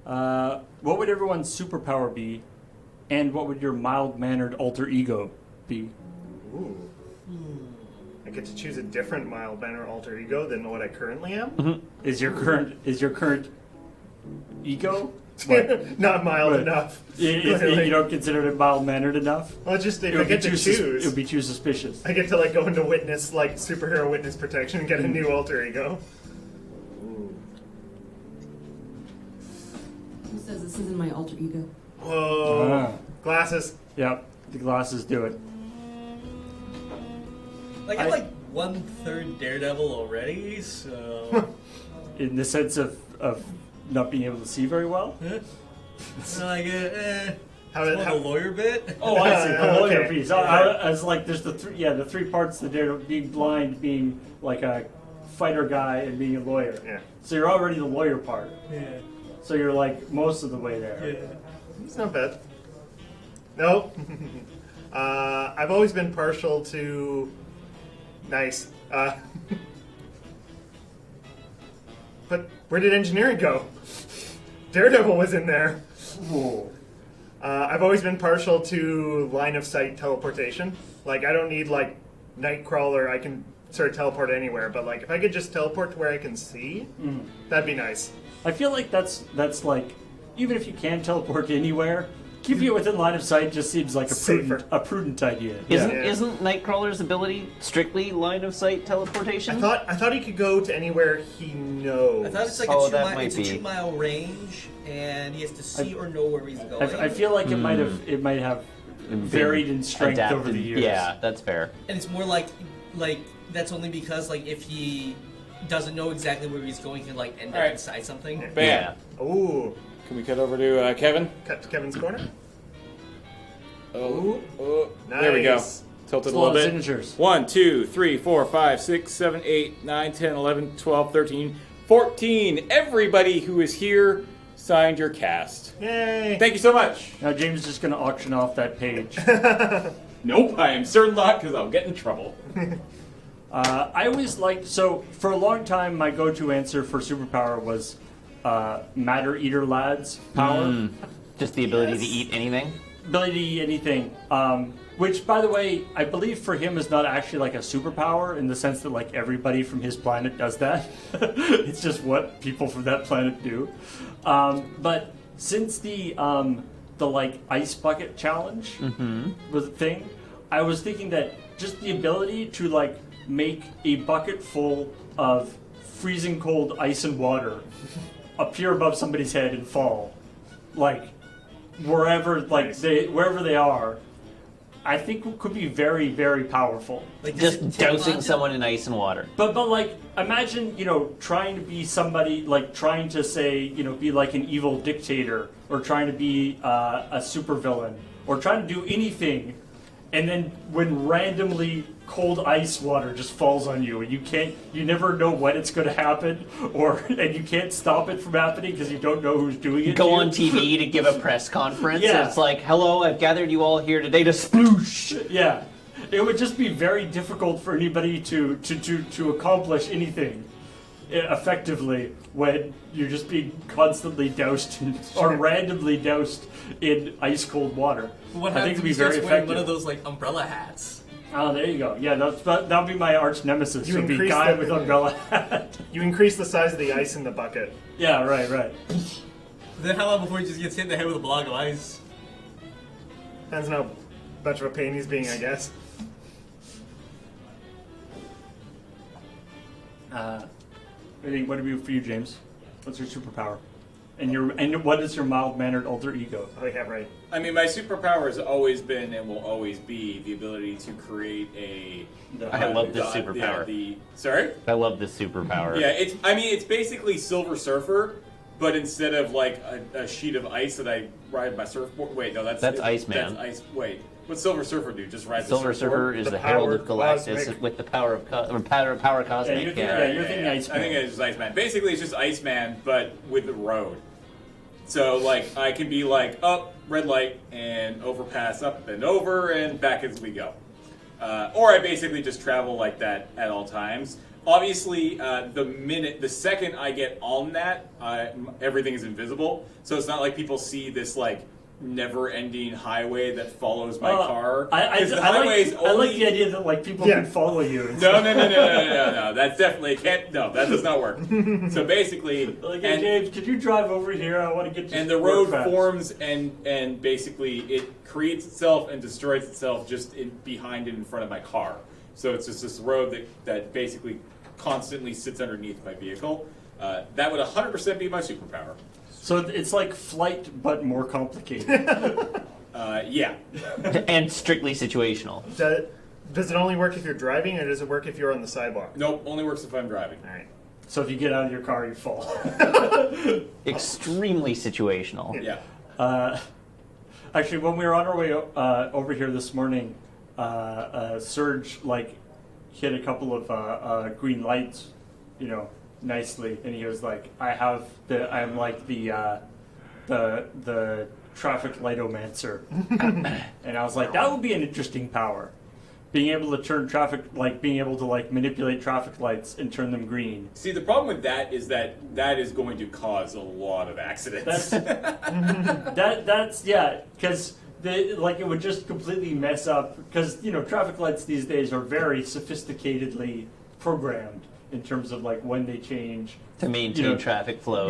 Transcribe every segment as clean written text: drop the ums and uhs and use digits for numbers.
What would everyone's superpower be, and what would your mild-mannered alter ego be? Ooh. I get to choose a different mild-mannered alter ego than what I currently am? Mm-hmm. Is your current ego not mild enough? You don't consider it mild-mannered enough? Well, just if I get to choose... It would be too suspicious. I get to go into witness, superhero witness protection and get a new alter ego. Who says this isn't my alter ego? Whoa. Glasses. Yep, the glasses do it. I'm 1/3 Daredevil already, so... In the sense of not being able to see very well? So how the lawyer bit? Oh, I see. The lawyer Okay. piece. I was like, there's the three parts to Daredevil: being blind, being like a fighter guy, and being a lawyer. Yeah. So you're already the lawyer part. Yeah. So you're most of the way there. Yeah. It's not bad. No. I've always been partial to... Nice. But where did engineering go? Daredevil was in there. Whoa. I've always been partial to line-of-sight teleportation. I don't need, Nightcrawler. I can sort of teleport anywhere. But, if I could just teleport to where I can see, that'd be nice. I feel like that's even if you can teleport anywhere, keeping it within line of sight just seems like a prudent idea. Isn't Nightcrawler's ability strictly line of sight teleportation? I thought he could go to anywhere he knows. I thought it's a 2-mile range, and he has to see or know where he's going. I feel like it might have varied in strength over the years. Yeah, that's fair. And it's more like that's only because if he doesn't know exactly where he's going, he can end up inside something. Bam. Yeah. Ooh. Can we cut over to Kevin? Cut to Kevin's corner. Oh, Nice. There we go. Tilted a little bit. Signatures. 1, 2, 3, 4, 5, 6, 7, 8, 9, 10, 11, 12, 13, 14. Everybody who is here signed your cast. Yay. Thank you so much. Now James is just going to auction off that page. Nope, I am certain not, because I'll get in trouble. I always for a long time, my go-to answer for superpower was Matter Eater Lad's power. Just the ability to eat anything? Ability to eat anything. Which, by the way, I believe for him is not actually a superpower in the sense that everybody from his planet does that. It's just what people from that planet do. But since the ice bucket challenge was a thing, I was thinking that just the ability to make a bucket full of freezing cold ice and water appear above somebody's head and fall, wherever they are, I think could be very, very powerful. Just dousing someone in ice and water. But imagine, trying to be somebody, trying to say, be an evil dictator, or trying to be a supervillain, or trying to do anything, and then when randomly cold ice water just falls on you, and you never know when it's going to happen, and you can't stop it from happening because you don't know who's doing it. Go on TV to give a press conference. Yeah. It's hello, I've gathered you all here today to sploosh. Yeah. It would just be very difficult for anybody to accomplish anything effectively when you're just being constantly doused or randomly doused in ice cold water. What I think happens it'd be if very he starts wearing effective. one of those umbrella hats? Oh, there you go. Yeah, that'll be my arch nemesis. Would be guy with umbrella hat. You increase the size of the ice in the bucket. Yeah, right. Then how long before he just gets hit in the head with a block of ice? Depends on how much of a pain he's being, I guess. What do you for you, James? What's your superpower? And what is your mild-mannered alter ego? Oh, yeah, right. I mean, my superpower has always been and will always be the ability to create I love this superpower. Sorry? I love this superpower. Yeah, it's basically Silver Surfer, but instead of a sheet of ice that I ride my surfboard. Wait, no, that's Iceman. That's ice. Wait, what's Silver Surfer do? Just ride the Silver surfboard? Surfer is the power Herald of Galactus cosmic. with the power of power cosmic. you're thinking Iceman. I think it's just Iceman. Basically, it's just Iceman, but with the road. So, I can be up, red light, and overpass up and over, and back as we go. Or I basically just travel like that at all times. obviously, the second I get on that, everything is invisible. So it's not like people see this like never-ending highway that follows my car. I like the idea that like people can follow you. No. That's definitely can't. No, that does not work. So basically, like, hey, James, could you drive over here? I want to get to. And the road forms, and basically it creates itself and destroys itself just behind and in front of my car. So it's just this road that basically constantly sits underneath my vehicle. That would 100% be my superpower. So it's like flight, but more complicated. Yeah. And strictly situational. Does it only work if you're driving, or does it work if you're on the sidewalk? Nope, only works if I'm driving. All right. So if you get out of your car, you fall. Extremely situational. Yeah. Actually, when we were on our way over here this morning, Serge hit a couple of green lights, nicely, and he was like, I'm like the traffic lightomancer. And I was like, that would be an interesting power. Being able to turn being able to manipulate traffic lights and turn them green. See, the problem with that is that is going to cause a lot of accidents. That's because it would just completely mess up, because traffic lights these days are very sophisticatedly programmed in terms of when they change to maintain traffic flow,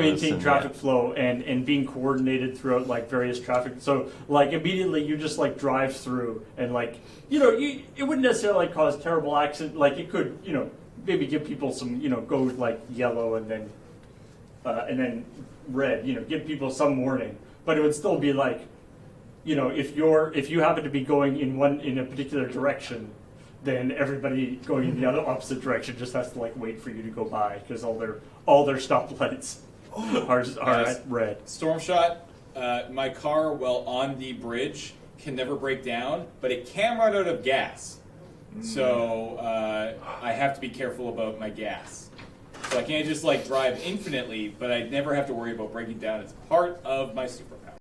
flow and being coordinated throughout various traffic. So immediately you just drive through and it wouldn't necessarily cause terrible accident. It could maybe give people some go yellow and then red. Give people some warning, but it would still be if you happen to be going in a particular direction, then everybody going in the other opposite direction just has to wait for you to go by, because all their stoplights are at red. Storm shot. My car, while on the bridge, can never break down, but it can run out of gas. So I have to be careful about my gas. So I can't just drive infinitely, but I never have to worry about breaking down. It's part of my superpower.